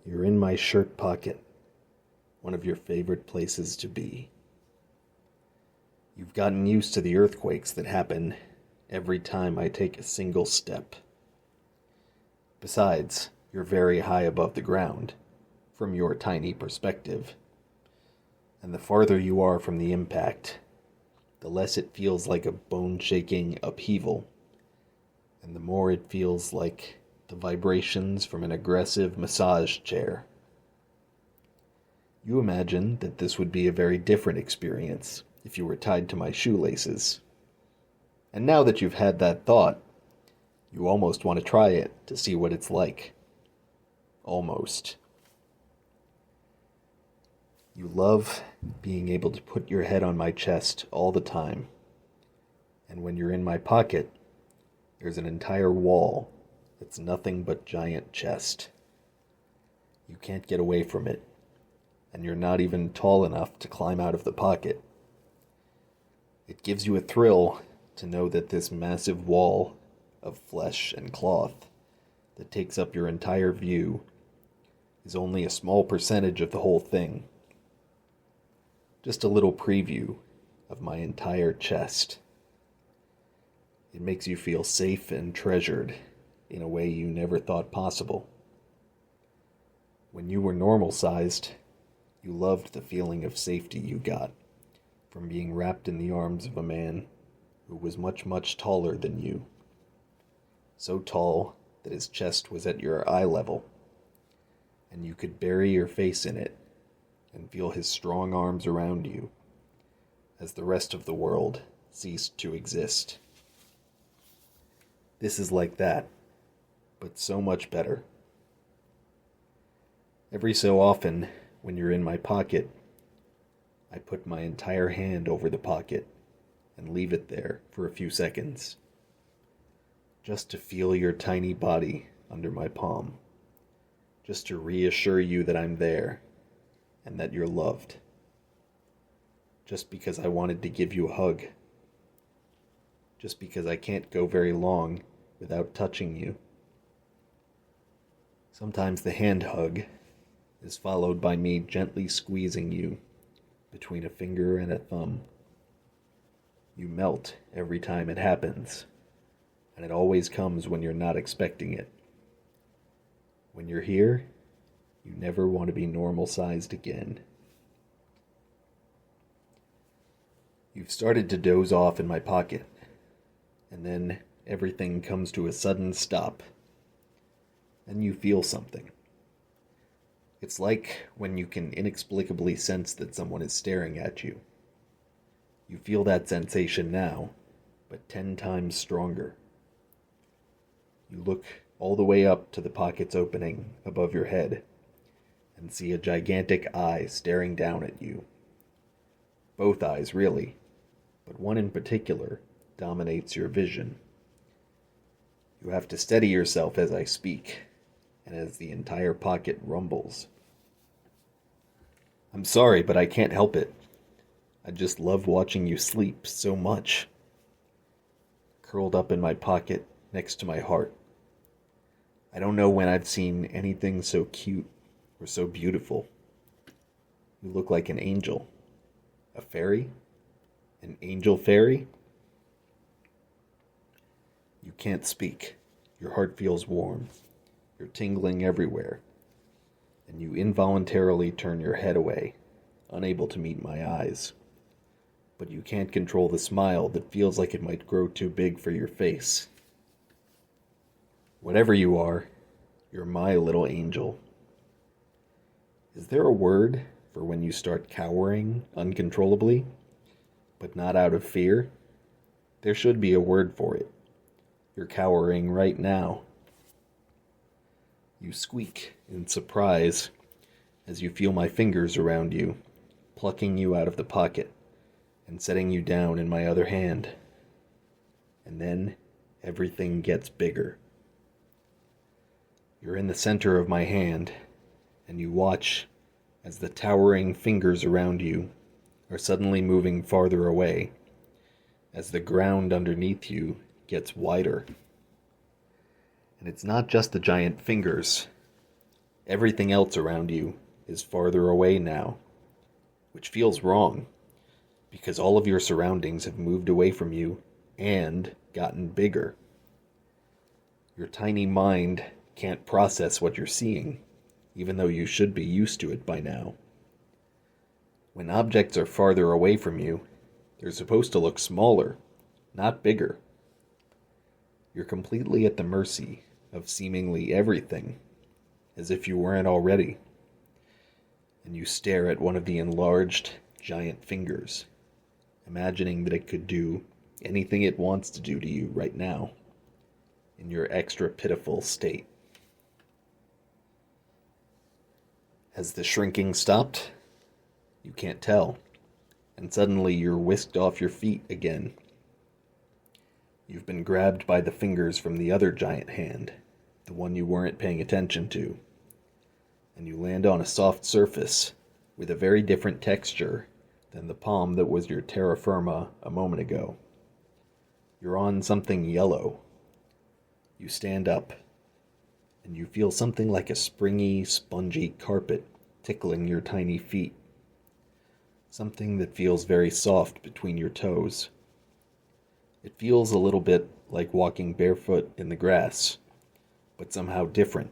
You're in my shirt pocket, one of your favorite places to be. You've gotten used to the earthquakes that happen every time I take a single step. Besides, you're very high above the ground, from your tiny perspective. And the farther you are from the impact, the less it feels like a bone-shaking upheaval, and the more it feels like the vibrations from an aggressive massage chair. You imagine that this would be a very different experience if you were tied to my shoelaces. And now that you've had that thought, you almost want to try it to see what it's like. Almost. You love being able to put your head on my chest all the time. And when you're in my pocket, there's an entire wall that's nothing but giant chest. You can't get away from it, and you're not even tall enough to climb out of the pocket. It gives you a thrill to know that this massive wall of flesh and cloth that takes up your entire view is only a small percentage of the whole thing. Just a little preview of my entire chest. It makes you feel safe and treasured in a way you never thought possible. When you were normal-sized, you loved the feeling of safety you got from being wrapped in the arms of a man who was much, much taller than you. So tall that his chest was at your eye level, and you could bury your face in it and feel his strong arms around you as the rest of the world ceased to exist. This is like that, but so much better. Every so often, when you're in my pocket, I put my entire hand over the pocket and leave it there for a few seconds, just to feel your tiny body under my palm, just to reassure you that I'm there and that you're loved, just because I wanted to give you a hug, just because I can't go very long without touching you. Sometimes the hand hug is followed by me gently squeezing you between a finger and a thumb. You melt every time it happens, and it always comes when you're not expecting it. When you're here, you never want to be normal-sized again. You've started to doze off in my pocket, and then everything comes to a sudden stop. Then you feel something. It's like when you can inexplicably sense that someone is staring at you. You feel that sensation now, but 10 times stronger. You look all the way up to the pocket's opening above your head and see a gigantic eye staring down at you. Both eyes, really, but one in particular dominates your vision. You have to steady yourself as I speak, and as the entire pocket rumbles. I'm sorry, but I can't help it. I just love watching you sleep so much. Curled up in my pocket next to my heart. I don't know when I've seen anything so cute or so beautiful. You look like an angel. A fairy? An angel fairy? You can't speak. Your heart feels warm. You're tingling everywhere, and you involuntarily turn your head away, unable to meet my eyes. But you can't control the smile that feels like it might grow too big for your face. Whatever you are, you're my little angel. Is there a word for when you start cowering uncontrollably, but not out of fear? There should be a word for it. You're cowering right now. You squeak in surprise as you feel my fingers around you, plucking you out of the pocket and setting you down in my other hand. And then everything gets bigger. You're in the center of my hand, and you watch as the towering fingers around you are suddenly moving farther away, as the ground underneath you gets wider. And it's not just the giant fingers. Everything else around you is farther away now, which feels wrong, because all of your surroundings have moved away from you and gotten bigger. Your tiny mind can't process what you're seeing, even though you should be used to it by now. When objects are farther away from you, they're supposed to look smaller, not bigger. You're completely at the mercy of seemingly everything, as if you weren't already. And you stare at one of the enlarged, giant fingers, imagining that it could do anything it wants to do to you right now, in your extra pitiful state. Has the shrinking stopped? You can't tell, and suddenly you're whisked off your feet again. You've been grabbed by the fingers from the other giant hand, the one you weren't paying attention to, and you land on a soft surface with a very different texture than the palm that was your terra firma a moment ago. You're on something yellow. You stand up, and you feel something like a springy, spongy carpet tickling your tiny feet. Something that feels very soft between your toes. It feels a little bit like walking barefoot in the grass, but somehow different.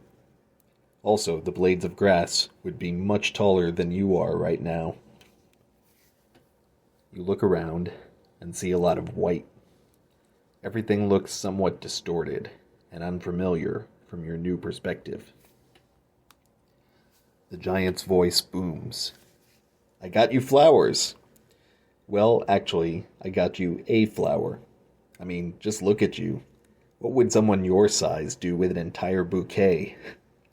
Also, the blades of grass would be much taller than you are right now. You look around and see a lot of white. Everything looks somewhat distorted and unfamiliar from your new perspective. The giant's voice booms. I got you flowers. Well, actually, I got you a flower. I mean, just look at you. What would someone your size do with an entire bouquet?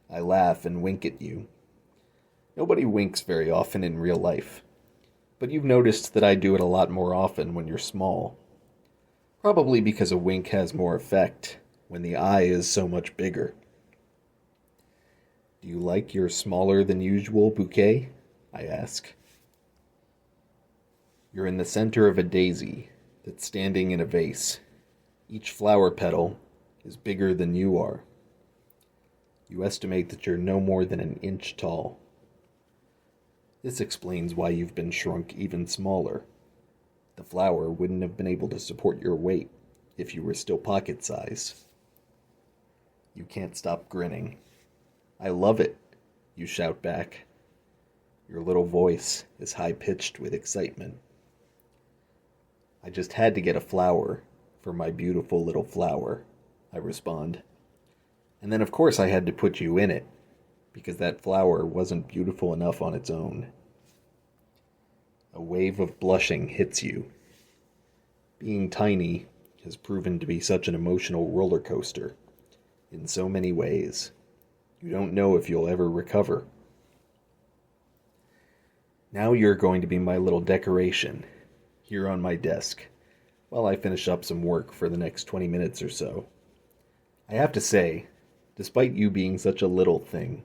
I laugh and wink at you. Nobody winks very often in real life, but you've noticed that I do it a lot more often when you're small. Probably because a wink has more effect when the eye is so much bigger. Do you like your smaller than usual bouquet? I ask. You're in the center of a daisy that's standing in a vase. Each flower petal is bigger than you are. You estimate that you're no more than an inch tall. This explains why you've been shrunk even smaller. The flower wouldn't have been able to support your weight if you were still pocket size. You can't stop grinning. I love it, you shout back. Your little voice is high-pitched with excitement. I just had to get a flower for my beautiful little flower, I respond. And then of course I had to put you in it, because that flower wasn't beautiful enough on its own. A wave of blushing hits you. Being tiny has proven to be such an emotional roller coaster, in so many ways. You don't know if you'll ever recover. Now you're going to be my little decoration, here on my desk, while I finish up some work for the next 20 minutes or so. I have to say, despite you being such a little thing,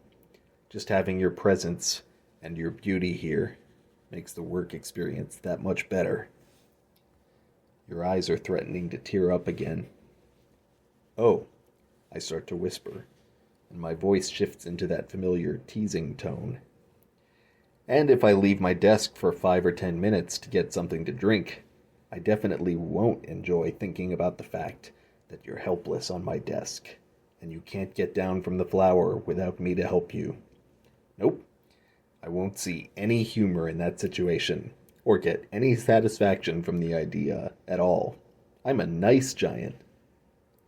just having your presence and your beauty here makes the work experience that much better. Your eyes are threatening to tear up again. Oh, I start to whisper, and my voice shifts into that familiar teasing tone. And if I leave my desk for 5 or 10 minutes to get something to drink, I definitely won't enjoy thinking about the fact that you're helpless on my desk, and you can't get down from the flower without me to help you. Nope, I won't see any humor in that situation, or get any satisfaction from the idea at all. I'm a nice giant,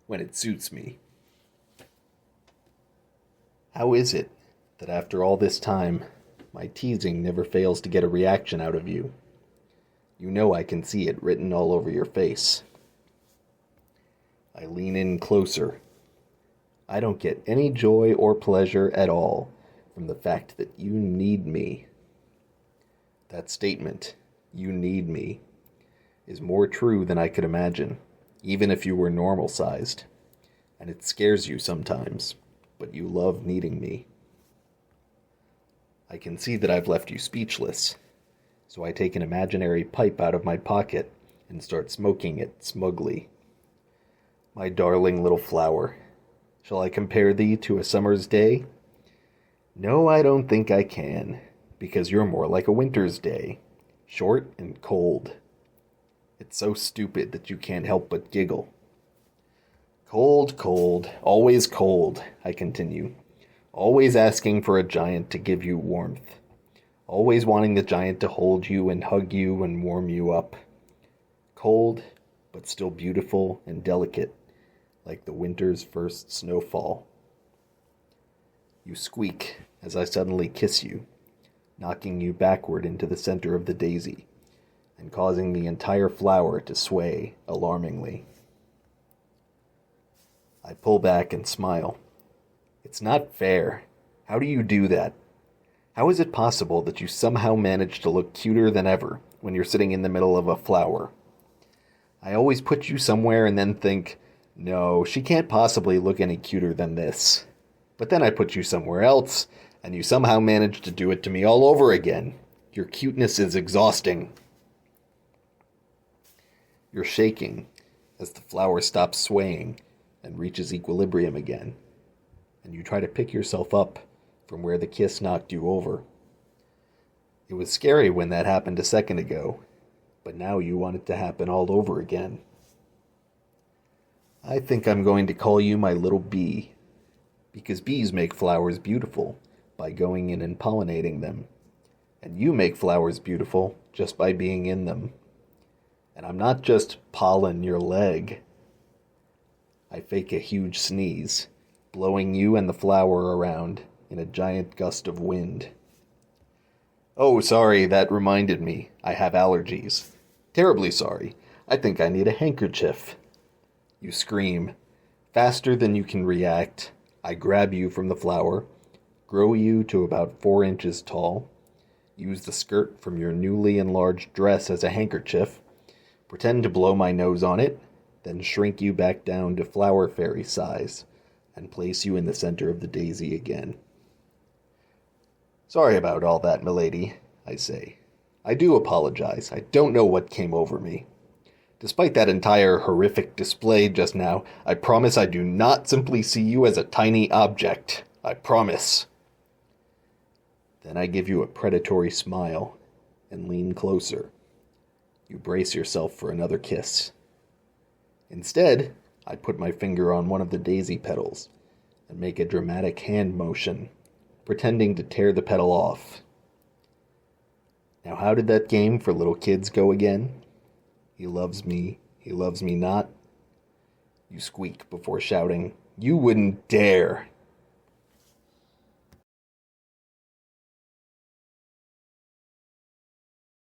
when it suits me. How is it that after all this time, my teasing never fails to get a reaction out of you? You know I can see it written all over your face. I lean in closer. I don't get any joy or pleasure at all from the fact that you need me. That statement, you need me, is more true than I could imagine, even if you were normal-sized. And it scares you sometimes, but you love needing me. I can see that I've left you speechless, so I take an imaginary pipe out of my pocket and start smoking it smugly. My darling little flower, shall I compare thee to a summer's day? No, I don't think I can, because you're more like a winter's day, short and cold. It's so stupid that you can't help but giggle. Cold, cold, always cold, I continue. Always asking for a giant to give you warmth. Always wanting the giant to hold you and hug you and warm you up. Cold, but still beautiful and delicate, like the winter's first snowfall. You squeak as I suddenly kiss you, knocking you backward into the center of the daisy, and causing the entire flower to sway alarmingly. I pull back and smile. It's not fair. How do you do that? How is it possible that you somehow manage to look cuter than ever when you're sitting in the middle of a flower? I always put you somewhere and then think, no, she can't possibly look any cuter than this. But then I put you somewhere else, and you somehow manage to do it to me all over again. Your cuteness is exhausting. You're shaking as the flower stops swaying and reaches equilibrium again, and you try to pick yourself up from where the kiss knocked you over. It was scary when that happened a second ago, but now you want it to happen all over again. I think I'm going to call you my little bee, because bees make flowers beautiful by going in and pollinating them, and you make flowers beautiful just by being in them. And I'm not just pollen your leg. I fake a huge sneeze, blowing you and the flower around in a giant gust of wind. Oh, sorry, that reminded me. I have allergies. Terribly sorry. I think I need a handkerchief. You scream. Faster than you can react, I grab you from the flower, grow you to about 4 inches tall, use the skirt from your newly enlarged dress as a handkerchief, pretend to blow my nose on it, then shrink you back down to flower fairy size, and place you in the center of the daisy again. Sorry about all that, milady, I say. I do apologize. I don't know what came over me. Despite that entire horrific display just now, I promise I do not simply see you as a tiny object. I promise. Then I give you a predatory smile and lean closer. You brace yourself for another kiss. Instead, I put my finger on one of the daisy petals and make a dramatic hand motion, pretending to tear the petal off. Now, how did that game for little kids go again? He loves me not. You squeak before shouting, "You wouldn't dare!"